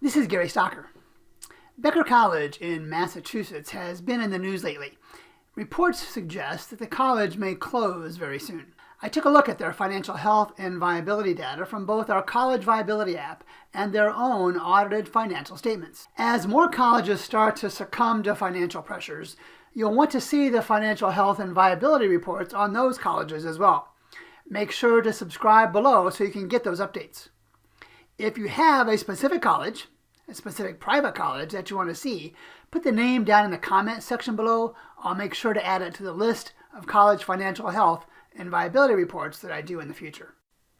This is Gary Stocker. Becker College in Massachusetts has been in the news lately. Reports suggest that the college may close very soon. I took a look at their financial health and viability data from both our College Viability app and their own audited financial statements. As more colleges start to succumb to financial pressures, you'll want to see the financial health and viability reports on those colleges as well. Make sure to subscribe below so you can get those updates. If you have a specific college, a specific private college that you want to see, put the name down in the comment section below. I'll make sure to add it to the list of college financial health and viability reports that I do in the future.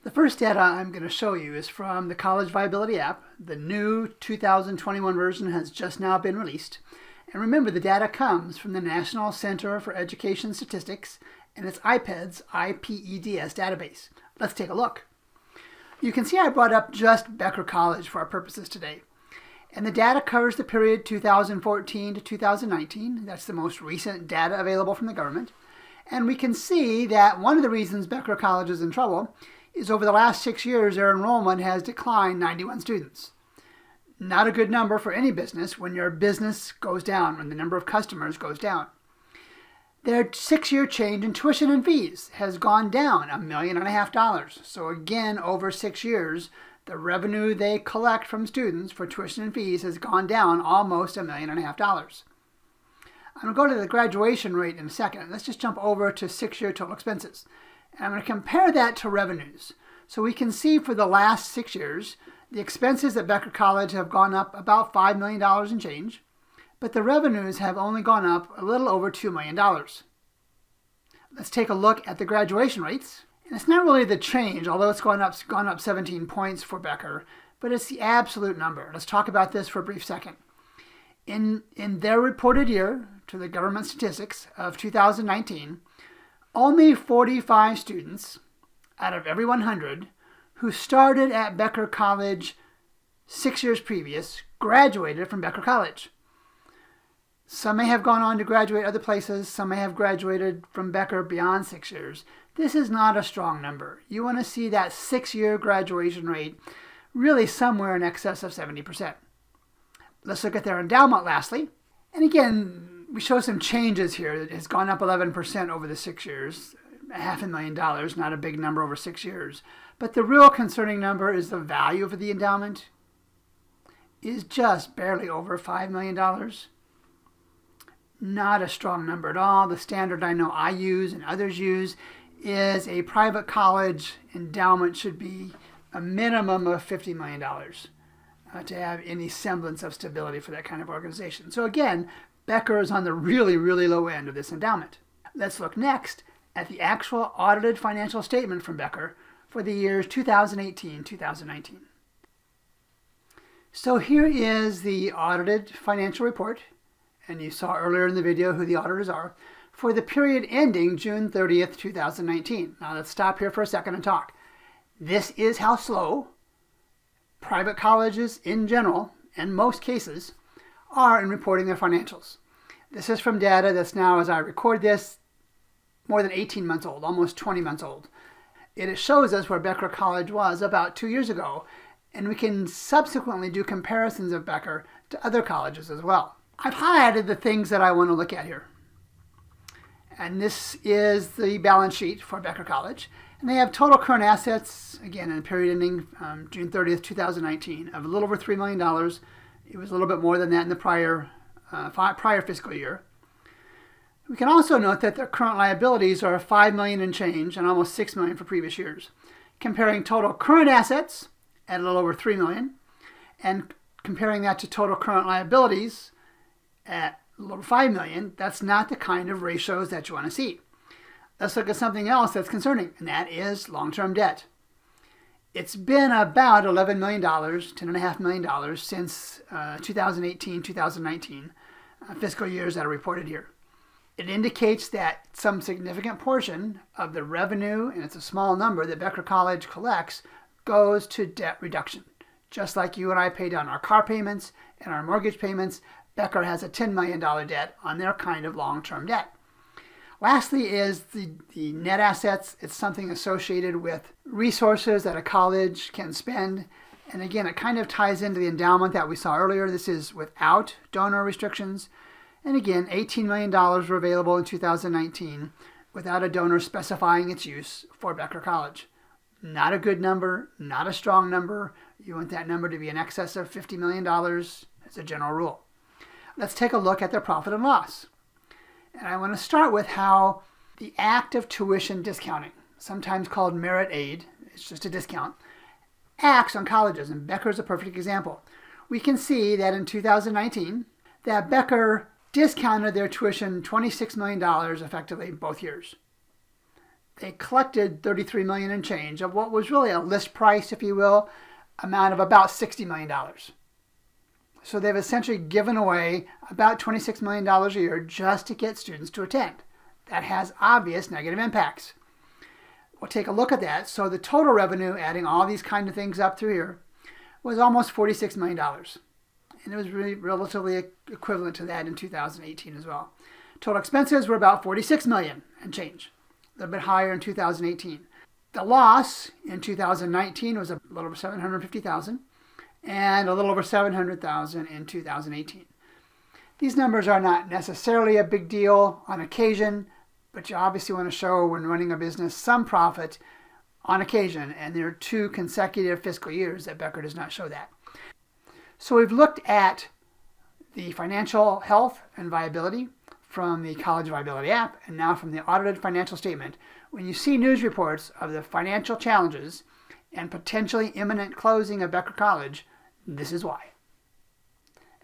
The first data I'm going to show you is from the College Viability app. The new 2021 version has just now been released. And remember, the data comes from the National Center for Education Statistics and its IPEDS, IPEDS database. Let's take a look. You can see I brought up just Becker College for our purposes today. And the data covers the period 2014 to 2019. That's the most recent data available from the government. And we can see that one of the reasons Becker College is in trouble is over the last 6 years, their enrollment has declined 91 students. Not a good number for any business when your business goes down, when the number of customers goes down. Their 6-year change in tuition and fees has gone down $1.5 million. So again, over 6 years, the revenue they collect from students for tuition and fees has gone down almost $1.5 million. I'm going to go to the graduation rate in a second. Let's just jump over to 6-year total expenses. And I'm going to compare that to revenues. So we can see for the last 6 years, the expenses at Becker College have gone up about $5 million and change, but the revenues have only gone up a little over $2 million. Let's take a look at the graduation rates. And it's not really the change, although it's gone up 17 points for Becker, but it's the absolute number. Let's talk about this for a brief second. In their reported year to the government statistics of 2019, only 45 students out of every 100 who started at Becker College 6 years previous graduated from Becker College. Some may have gone on to graduate other places. Some may have graduated from Becker beyond 6 years. This is not a strong number. You want to see that 6-year graduation rate really somewhere in excess of 70%. Let's look at their endowment lastly. And again, we show some changes here. It has gone up 11% over the 6 years. $500,000, not a big number over 6 years. But the real concerning number is the value of the endowment is just barely over $5 million. Not a strong number at all. The standard I know I use and others use is a private college endowment should be a minimum of $50 million to have any semblance of stability for that kind of organization. So again, Becker is on the really, really low end of this endowment. Let's look next at the actual audited financial statement from Becker for the years 2018-2019. So here is the audited financial report, and you saw earlier in the video who the auditors are, for the period ending June 30th, 2019. Now let's stop here for a second and talk. This is how slow private colleges in general, and most cases, are in reporting their financials. This is from data that's now, as I record this, more than 18 months old, almost 20 months old. It shows us where Becker College was about 2 years ago, and we can subsequently do comparisons of Becker to other colleges as well. I've highlighted the things that I want to look at here. And this is the balance sheet for Becker College. And they have total current assets, again, in the period ending June 30th, 2019, of a little over $3 million. It was a little bit more than that in the prior fiscal year. We can also note that their current liabilities are $5 million and change and almost $6 million for previous years. Comparing total current assets at a little over $3 million and comparing that to total current liabilities at a little over $5 million, that's not the kind of ratios that you want to see. Let's look at something else that's concerning, and that is long-term debt. It's been about $11 million, $10.5 million since 2018-2019 fiscal years that are reported here. It indicates that some significant portion of the revenue, and it's a small number that Becker College collects, goes to debt reduction. Just like you and I pay down our car payments and our mortgage payments, Becker has a $10 million debt on their kind of long-term debt. Lastly is the net assets. It's something associated with resources that a college can spend And again, it kind of ties into the endowment that we saw earlier. This is without donor restrictions. And again, $18 million were available in 2019 without a donor specifying its use for Becker College. Not a good number, not a strong number. You want that number to be in excess of $50 million as a general rule. Let's take a look at their profit and loss. And I want to start with how the act of tuition discounting, sometimes called merit aid, it's just a discount, acts on colleges, and Becker is a perfect example. We can see that in 2019, that Becker discounted their tuition $26 million effectively both years. They collected $33 million and change of what was really a list price, if you will, amount of about $60 million. So they've essentially given away about $26 million a year just to get students to attend. That has obvious negative impacts. We'll take a look at that. So the total revenue, adding all these kind of things up through here, was almost $46 million. And it was really relatively equivalent to that in 2018 as well. Total expenses were about $46 million and change, a little bit higher in 2018. The loss in 2019 was a little over $750,000 and a little over $700,000 in 2018. These numbers are not necessarily a big deal on occasion, but you obviously want to show when running a business some profit on occasion, and there are 2 consecutive fiscal years that Becker does not show that. So we've looked at the financial health and viability from the College Viability app, and now from the audited financial statement. When you see news reports of the financial challenges and potentially imminent closing of Becker College, this is why.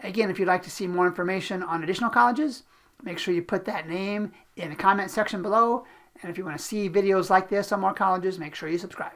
Again, if you'd like to see more information on additional colleges, make sure you put that name in the comment section below. And if you want to see videos like this on more colleges, make sure you subscribe.